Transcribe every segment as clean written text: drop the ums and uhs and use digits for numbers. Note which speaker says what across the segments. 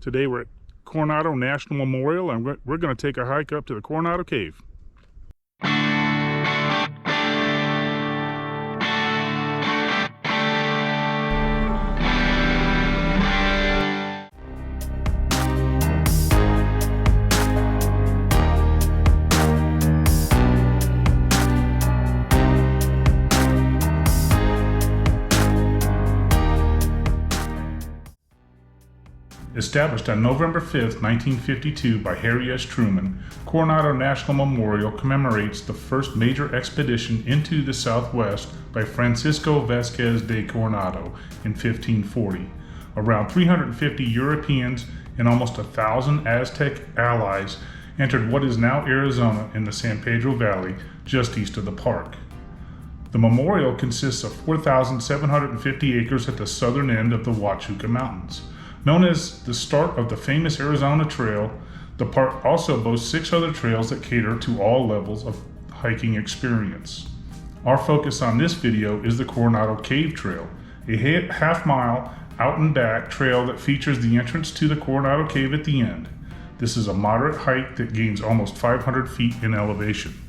Speaker 1: Today we're at Coronado National Memorial and we're going to take a hike up to the Coronado Cave. Established on November 5, 1952 by Harry S. Truman, Coronado National Memorial commemorates the first major expedition into the Southwest by Francisco Vasquez de Coronado in 1540. Around 350 Europeans and almost 1,000 Aztec allies entered what is now Arizona in the San Pedro Valley, just east of the park. The memorial consists of 4,750 acres at the southern end of the Huachuca Mountains. Known as the start of the famous Arizona Trail, the park also boasts 6 other trails that cater to all levels of hiking experience. Our focus on this video is the Coronado Cave Trail, a half-mile out and back trail that features the entrance to the Coronado Cave at the end. This is a moderate hike that gains almost 500 feet in elevation.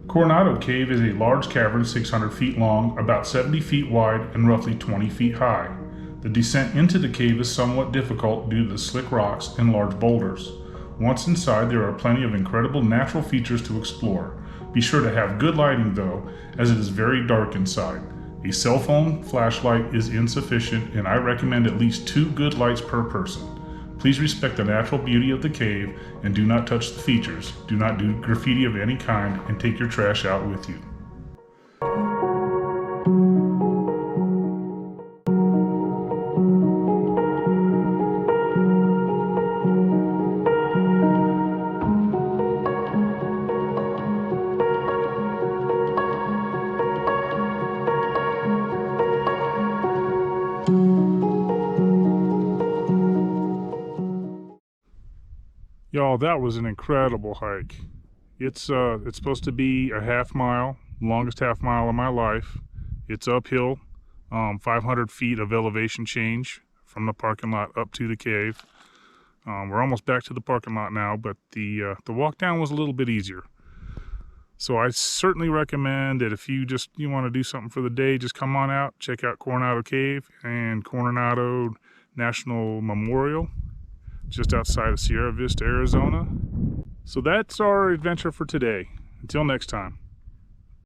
Speaker 1: Coronado Cave is a large cavern 600 feet long, about 70 feet wide, and roughly 20 feet high. The descent into the cave is somewhat difficult due to the slick rocks and large boulders. Once inside, there are plenty of incredible natural features to explore. Be sure to have good lighting though, as it is very dark inside. A cell phone flashlight is insufficient, and I recommend at least 2 good lights per person. Please respect the natural beauty of the cave and do not touch the features. Do not do graffiti of any kind, and take your trash out with you. Y'all, that was an incredible hike. It's supposed to be a half mile, longest half mile of my life. It's uphill, 500 feet of elevation change from the parking lot up to the cave. We're almost back to the parking lot now, but the walk down was a little bit easier. So I certainly recommend that if you want to do something for the day, just come on out, check out Coronado Cave and Coronado National Memorial, just outside of Sierra Vista, Arizona. So that's our adventure for today. Until next time.